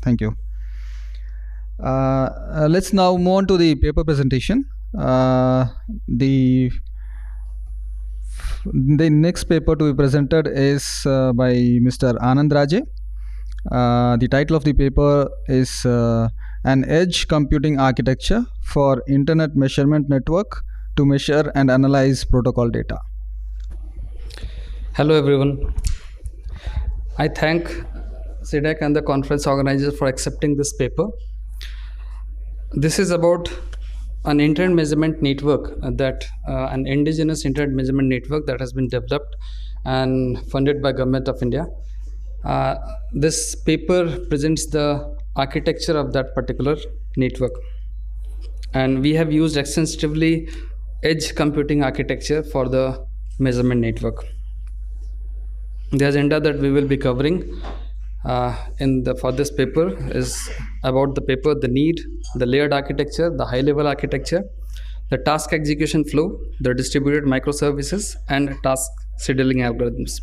Thank you. Let's now move on to the paper presentation. The next paper to be presented is by Mr. AnandRaje. The title of the paper is An Edge Computing Architecture for Internet Measurement Network to Measure and Analyze Protocol Data. Hello everyone. I thank CDAC and the conference organizers for accepting this paper. This is about an internet measurement network an indigenous internet measurement network that has been developed and funded by Government of India. This paper presents the architecture of that particular network, and we have used extensively edge computing architecture for the measurement network. The agenda that we will be covering for this paper is about the need, the layered architecture, the high-level architecture, the task execution flow, the distributed microservices, and task scheduling algorithms.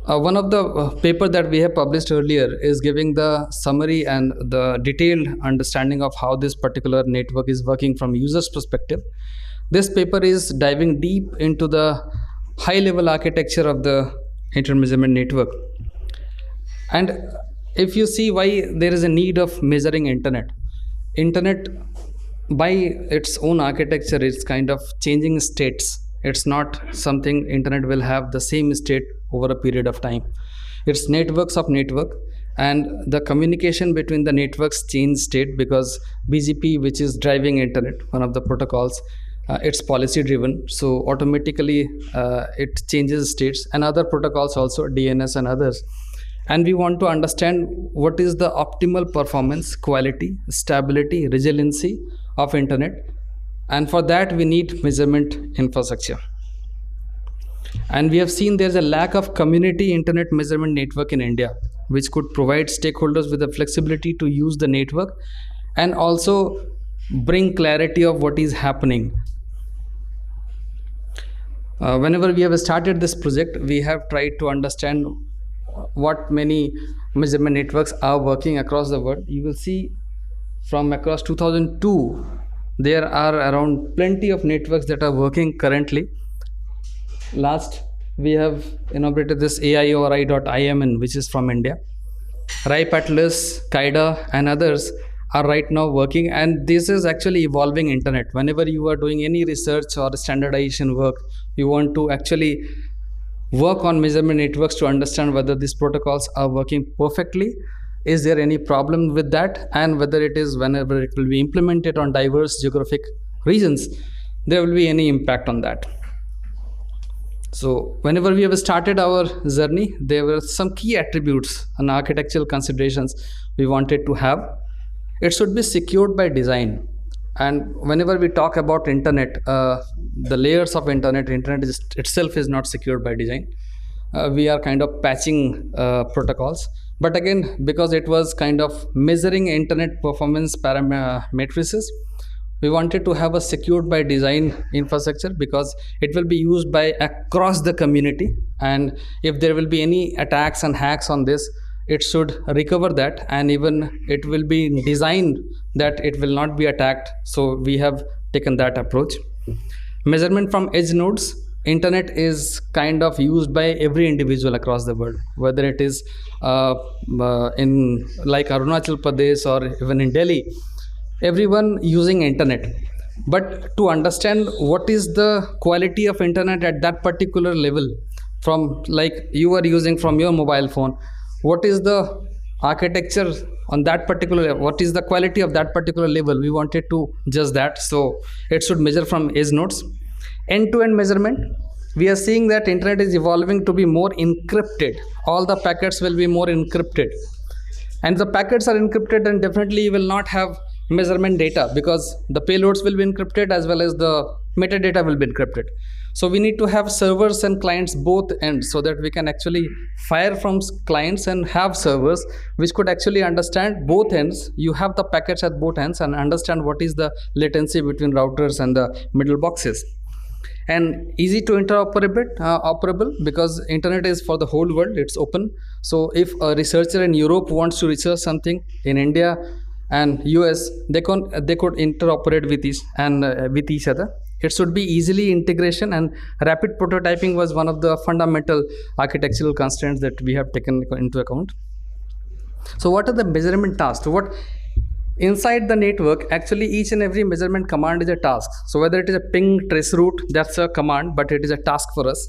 One of the paper that we have published earlier is giving the summary and the detailed understanding of how this particular network is working from user's perspective. This paper is diving deep into the high-level architecture of the internet measurement network. And if you see why there is a need of measuring internet by its own architecture is kind of changing states. It's not something internet will have the same state over a period of time. It's networks of network, and the communication between the networks change state because BGP, which is driving internet, one of the protocols, it's policy driven, so automatically it changes states, and other protocols also, DNS and others. And we want to understand what is the optimal performance, quality, stability, resiliency of internet, and for that we need measurement infrastructure. And we have seen there's a lack of community internet measurement network in India, which could provide stakeholders with the flexibility to use the network and also bring clarity of what is happening. Whenever we have started this project, we have tried to understand what many measurement networks are working across the world. You will see from across 2002, there are around plenty of networks that are working currently. Last, we have inaugurated this AIORI.IMN, which is from India. RIPE Atlas, KAIDA, and others are right now working, and this is actually evolving internet. Whenever you are doing any research or standardization work, you want to actually work on measurement networks to understand whether these protocols are working perfectly, is there any problem with that, and whether whenever it will be implemented on diverse geographic regions, there will be any impact on that. So whenever we have started our journey, there were some key attributes and architectural considerations we wanted to have. It should be secured by design. And whenever we talk about internet, the layers of internet itself is not secured by design. We are kind of patching protocols. But again, because it was kind of measuring internet performance matrices, we wanted to have a secured by design infrastructure because it will be used by across the community. And if there will be any attacks and hacks on this, it should recover that, and even it will be designed that it will not be attacked. So we have taken that approach. Measurement from edge nodes. Internet is kind of used by every individual across the world, whether it is in like Arunachal Pradesh or even in Delhi, everyone using internet. But to understand what is the quality of internet at that particular level, from like you are using from your mobile phone, what is the architecture on that particular level, what is the quality of that particular level, we wanted to judge that. So it should measure from edge nodes. End-to-end measurement, we are seeing that internet is evolving to be more encrypted. All the packets will be more encrypted, and the packets are encrypted, and definitely you will not have measurement data because the payloads will be encrypted as well as the metadata will be encrypted. So we need to have servers and clients both ends, so that we can actually fire from clients and have servers which could actually understand both ends. You have the packets at both ends and understand what is the latency between routers and the middle boxes. And easy to interoperable because internet is for the whole world, it's open. So if a researcher in Europe wants to research something in India and US, they could interoperate with each other. It should be easily integration, and rapid prototyping was one of the fundamental architectural constraints that we have taken into account. So what are the measurement tasks? What inside the network, actually each and every measurement command is a task. So whether it is a ping, trace route, that's a command, but it is a task for us.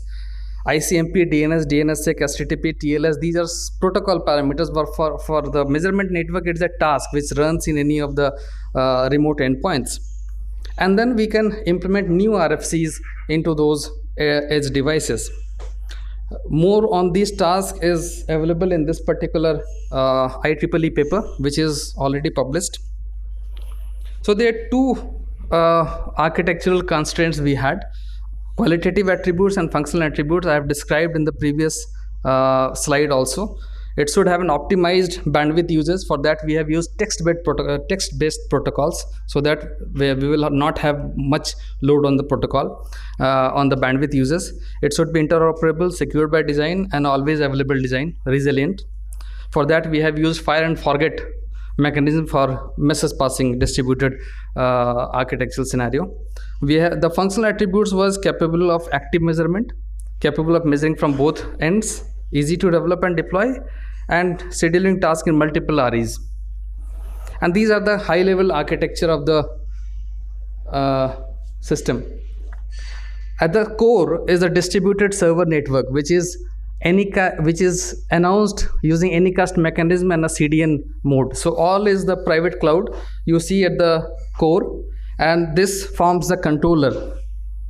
ICMP, DNS, DNSSEC, HTTP, TLS, these are protocol parameters, but for the measurement network, it's a task which runs in any of the remote endpoints. And then we can implement new RFCs into those edge devices. More on these tasks is available in this particular IEEE paper, which is already published. So there are two architectural constraints we had: qualitative attributes and functional attributes. I have described in the previous slide also. It should have an optimized bandwidth usage. For that, we have used text-based protocols, so that we will not have much load on the protocol, on the bandwidth users. It should be interoperable, secured by design, and always available design, resilient. For that, we have used fire and forget mechanism for message passing distributed architectural scenario. We have the functional attributes was capable of active measurement, capable of measuring from both ends, easy to develop and deploy, and scheduling tasks in multiple REs. And these are the high level architecture of the system. At the core is a distributed server network, which is announced using Anycast mechanism and a CDN mode. So all is the private cloud you see at the core, and this forms the controller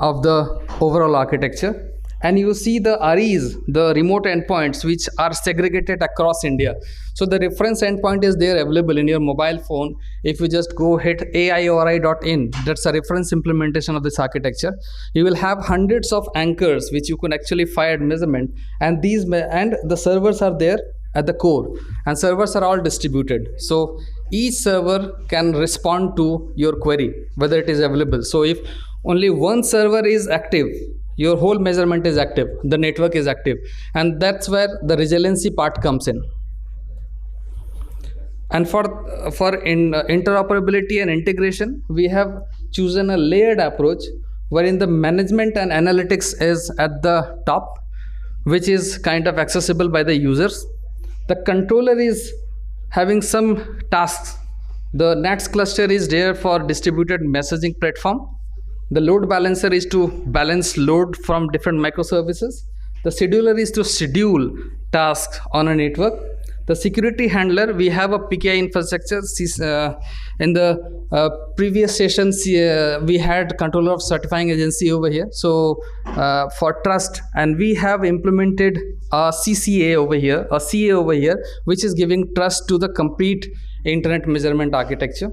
of the overall architecture. And you see the REs, the remote endpoints, which are segregated across India. So the reference endpoint is there available in your mobile phone. If you just go hit aiori.in, that's a reference implementation of this architecture. You will have hundreds of anchors which you can actually fire measurement, and the servers are there at the core, and servers are all distributed. So each server can respond to your query, whether it is available. So if only one server is active, your whole measurement is active, the network is active, and that's where the resiliency part comes in. And for interoperability and integration, we have chosen a layered approach wherein the management and analytics is at the top, which is kind of accessible by the users. The controller is having some tasks. The NATS cluster is there for distributed messaging platform. The load balancer is to balance load from different microservices. The scheduler is to schedule tasks on a network. The security handler, we have a PKI infrastructure. In the previous sessions, we had controller of certifying agency over here. So for trust, and we have implemented a CCA over here, a CA over here, which is giving trust to the complete internet measurement architecture.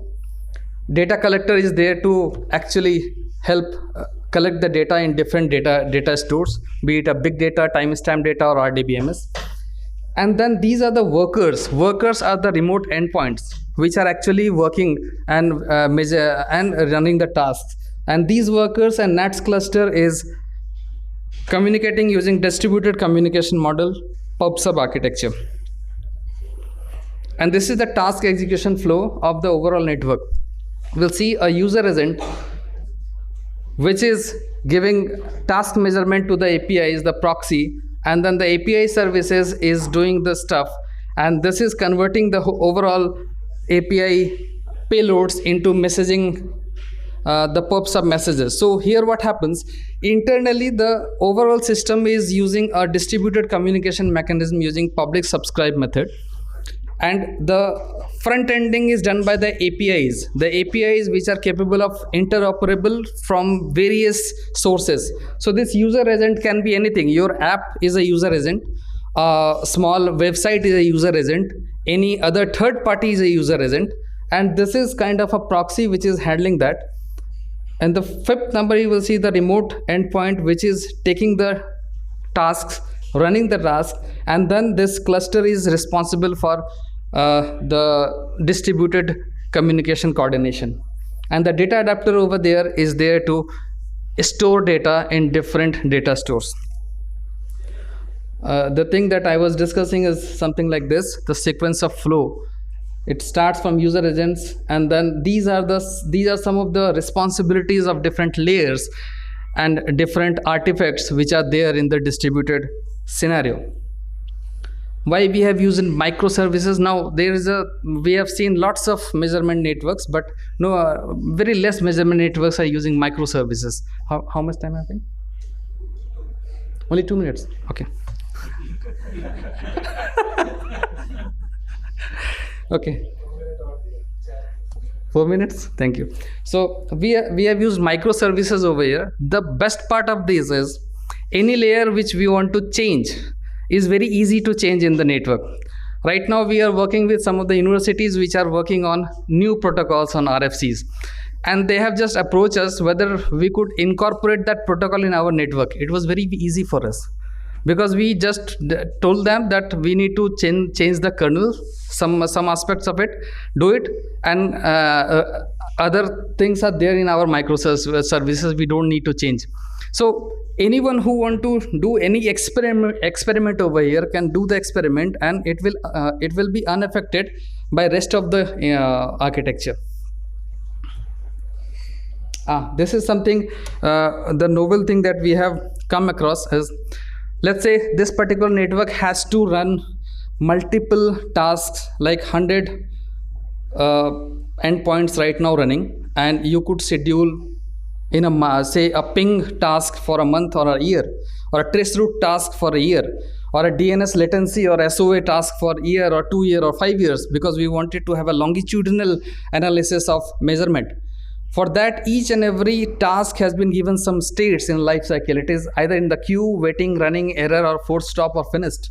Data collector is there to actually help collect the data in different data stores, be it a big data, timestamp data, or RDBMS. And then these are the workers. Workers are the remote endpoints which are actually working and measure and running the tasks. And these workers and NATS cluster is communicating using distributed communication model, pub/sub architecture. And this is the task execution flow of the overall network. We'll see a user agent which is giving task measurement to the APIs, the proxy, and then the API services is doing the stuff, and this is converting the overall API payloads into messaging, the pub/sub messages. So here what happens, internally the overall system is using a distributed communication mechanism using public subscribe method, and the front ending is done by the APIs which are capable of interoperable from various sources. So this user agent can be anything. Your app is a user agent, a small website is a user agent, any other third party is a user agent, and this is kind of a proxy which is handling that. And the fifth number, you will see the remote endpoint which is taking the tasks, running the task, and then this cluster is responsible for the distributed communication coordination. And the data adapter over there is there to store data in different data stores. The thing that I was discussing is something like this: the sequence of flow. It starts from user agents, and then these are some of the responsibilities of different layers and different artifacts which are there in the distributed scenario. Why we have used microservices? Now we have seen lots of measurement networks, but no, very less measurement networks are using microservices. How much time have I? Only 2 minutes. Okay. Okay. 4 minutes. Thank you. So we have used microservices over here. The best part of this is any layer which we want to change is very easy to change in the network. Right now we are working with some of the universities which are working on new protocols on RFCs, and they have just approached us whether we could incorporate that protocol in our network. It was very easy for us, because we just told them that we need to change the kernel, some aspects of it, do it, and other things are there in our microservices. We don't need to change. So anyone who want to do any experiment over here can do the experiment, and it will be unaffected by rest of the architecture. This is something, the novel thing that we have come across is, let's say this particular network has to run multiple tasks, like 100 endpoints right now running, and you could schedule in say a ping task for a month or a year, or a traceroute task for a year, or a DNS latency or SOA task for a year or 2 years or 5 years, because we wanted to have a longitudinal analysis of measurement. For that, each and every task has been given some states in life cycle. It is either in the queue, waiting, running, error, or force stop, or finished.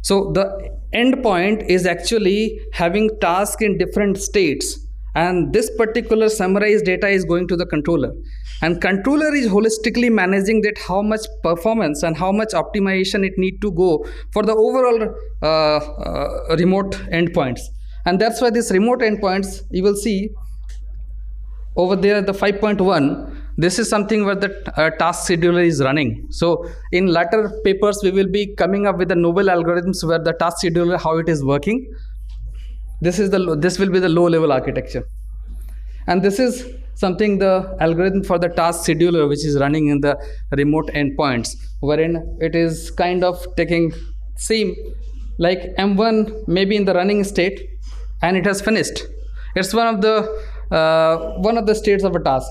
So the endpoint is actually having tasks in different states, and this particular summarized data is going to the controller, and controller is holistically managing that how much performance and how much optimization it need to go for the overall remote endpoints. And that's why these remote endpoints, you will see over there, the 5.1, this is something where the task scheduler is running. So in later papers, we will be coming up with the novel algorithms where the task scheduler, how it is working. This will be the low level architecture. And this is something, the algorithm for the task scheduler, which is running in the remote endpoints, wherein it is kind of taking same like M1 maybe in the running state, and it has finished. It's one of the states of a task.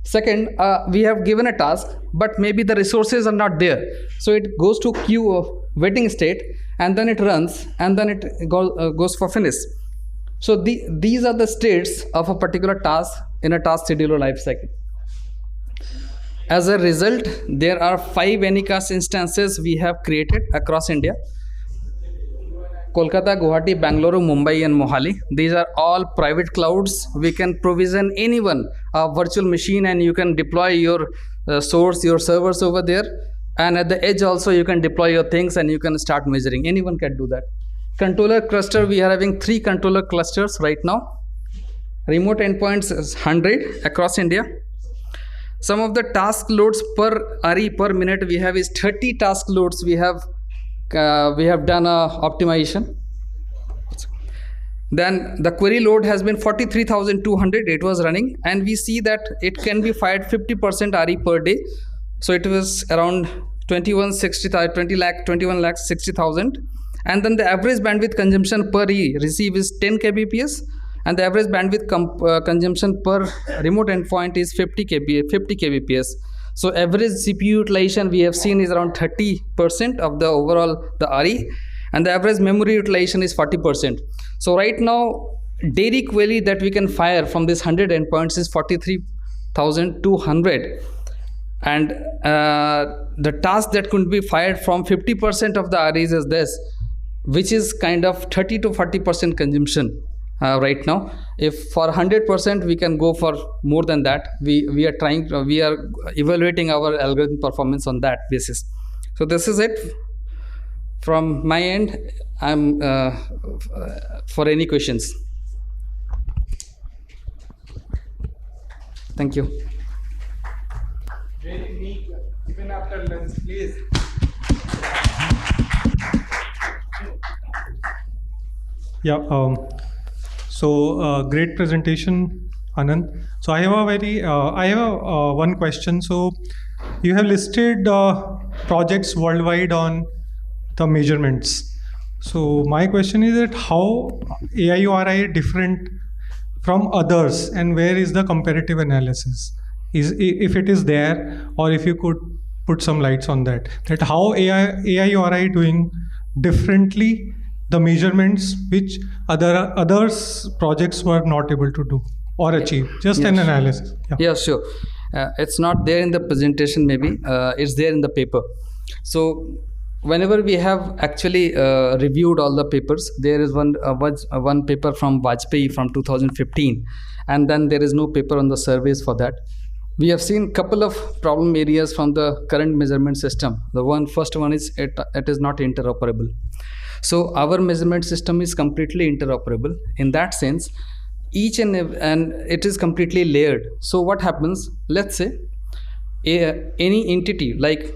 Second, we have given a task, but maybe the resources are not there, so it goes to queue of waiting state, and then it runs, and then it goes for finish. So these are the states of a particular task in a task scheduler lifecycle. As a result, there are 5 Anycast instances we have created across India: Kolkata, Guwahati, Bangalore, Mumbai, and Mohali. These are all private clouds. We can provision anyone a virtual machine, and you can deploy your source, your servers over there. And at the edge also, you can deploy your things, and you can start measuring. Anyone can do that. Controller cluster, we are having 3 controller clusters right now. Remote endpoints is 100 across India. Some of the task loads per RE per minute we have is 30 task loads. We have done a optimization. Then the query load has been 43,200. It was running, and we see that it can be fired 50% RE per day. So it was around 21,60,000. And then the average bandwidth consumption per receive is 10 kbps, and the average bandwidth consumption per remote endpoint is 50 kbps. So average CPU utilization we have seen is around 30% of the overall the RE, and the average memory utilization is 40%. So right now, daily query that we can fire from this 100 endpoints is 43,200, and the task that could be fired from 50% of the REs is this, which is kind of 30 to 40% consumption right now. If for 100% we can go for more than that. We are evaluating our algorithm performance on that basis. So this is it from my end. I'm for any questions. Thank you. Very neat. Even after lunch, please. Yeah. Great presentation, Anand. So I have one question. So you have listed projects worldwide on the measurements. So my question is that how AIORI different from others, and where is the comparative analysis? If it is there, or if you could put some lights on that. That how AIORI doing differently the measurements which others projects were not able to do or achieve. Just an analysis. Yeah, sure. It's not there in the presentation, maybe it's there in the paper. So whenever we have actually reviewed all the papers, there is one paper from Vajpayee from 2015, and then there is no paper on the surveys for that. We have seen couple of problem areas from the current measurement system. The first one is it is not interoperable. So our measurement system is completely interoperable. In that sense, each and it is completely layered. So what happens? Let's say any entity, like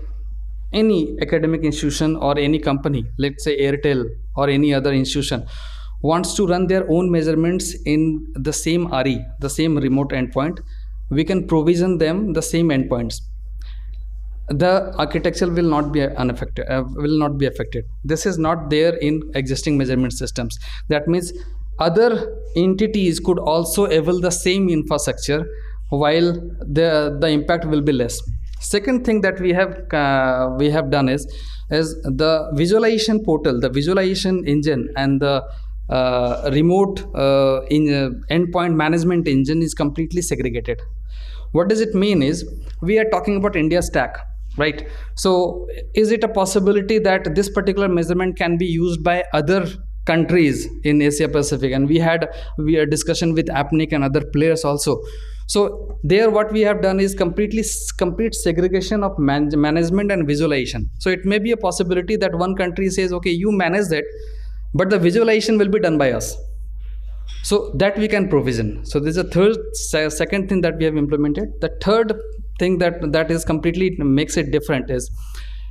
any academic institution or any company, let's say Airtel or any other institution, wants to run their own measurements in the same RE, the same remote endpoint, we can provision them the same endpoints. The architecture will not be affected. This is not there in existing measurement systems. That means other entities could also avail the same infrastructure, while the impact will be less. Second thing that we have done is the visualization portal, the visualization engine, and the remote endpoint management engine is completely segregated. What does it mean is, we are talking about India stack, right? So is it a possibility that this particular measurement can be used by other countries in Asia Pacific? And we had a discussion with APNIC and other players also. So there what we have done is complete segregation of management and visualization. So it may be a possibility that one country says, okay, you manage that, but the visualization will be done by us. So that we can provision. So this is a second thing that we have implemented. The third thing that is completely makes it different is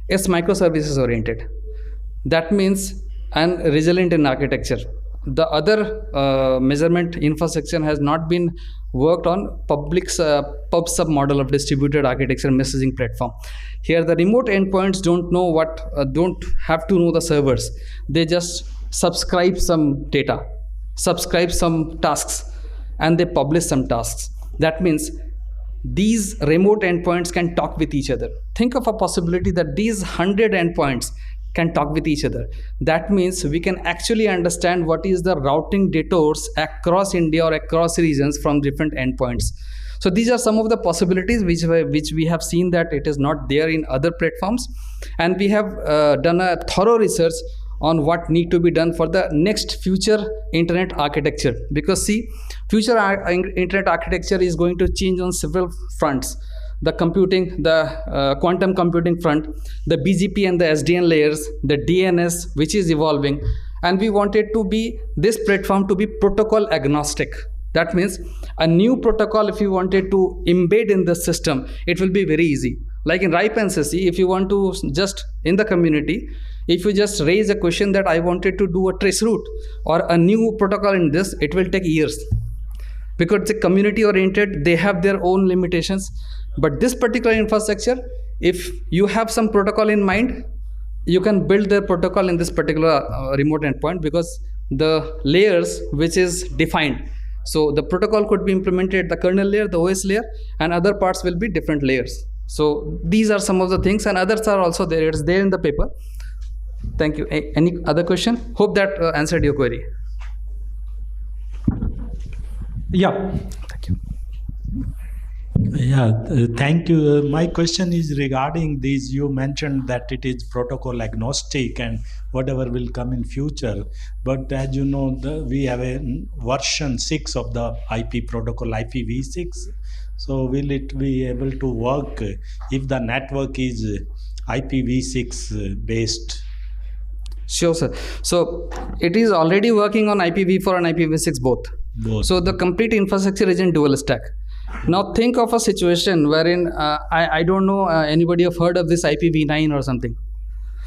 it's microservices oriented. That means and resilient in architecture. The other measurement infrastructure has not been worked on pub sub model of distributed architecture messaging platform. Here the remote endpoints don't have to know the servers. They just subscribe some data, subscribe some tasks, and they publish some tasks. That means these remote endpoints can talk with each other. Think of a possibility that these 100 endpoints can talk with each other. That means we can actually understand what is the routing detours across India or across regions from different endpoints. So these are some of the possibilities which we have seen that it is not there in other platforms, and we have done a thorough research on what need to be done for the next future internet architecture. Because see, future internet architecture is going to change on several fronts. The computing, the quantum computing front, the BGP and the SDN layers, the DNS, which is evolving, and we wanted to be this platform to be protocol agnostic. That means a new protocol, if you wanted to embed in the system, it will be very easy. Like in RIPE and SSE, if you want to just in the community, if you just raise a question that I wanted to do a trace route or a new protocol in this, it will take years, because it's a community oriented, they have their own limitations. But this particular infrastructure, if you have some protocol in mind, you can build the protocol in this particular remote endpoint, because the layers which is defined. So the protocol could be implemented at the kernel layer, the OS layer, and other parts will be different layers. So these are some of the things, and others are also there. It's there in the paper. Thank you. Any other question? Hope that answered your query. Yeah. Thank you. Yeah, thank you. My question is regarding this. You mentioned that it is protocol agnostic and whatever will come in future. But as you know, we have a version 6 of the IP protocol, IPv6. So will it be able to work if the network is IPv6 based? Sure, sir. So it is already working on IPv4 and IPv6 both. So the complete infrastructure is in dual stack. Now think of a situation wherein I don't know anybody have heard of this IPv9 or something.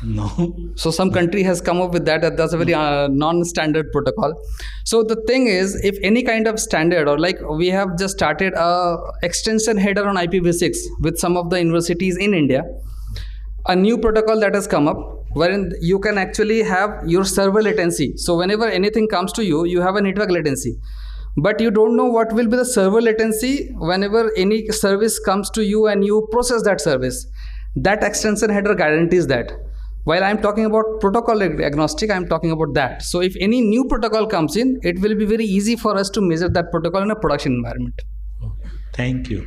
No. So some country has come up with that. That's a very non-standard protocol. So the thing is, if any kind of standard, or like we have just started a extension header on IPv6 with some of the universities in India, a new protocol that has come up wherein you can actually have your server latency. So whenever anything comes to you, you have a network latency, but you don't know what will be the server latency whenever any service comes to you and you process that service. That extension header guarantees that. While I'm talking about protocol agnostic, I'm talking about that. So if any new protocol comes in, it will be very easy for us to measure that protocol in a production environment. Thank you.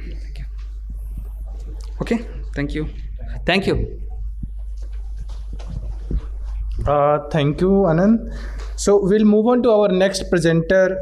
Okay, thank you. Thank you. Thank you, Anand. So we'll move on to our next presenter,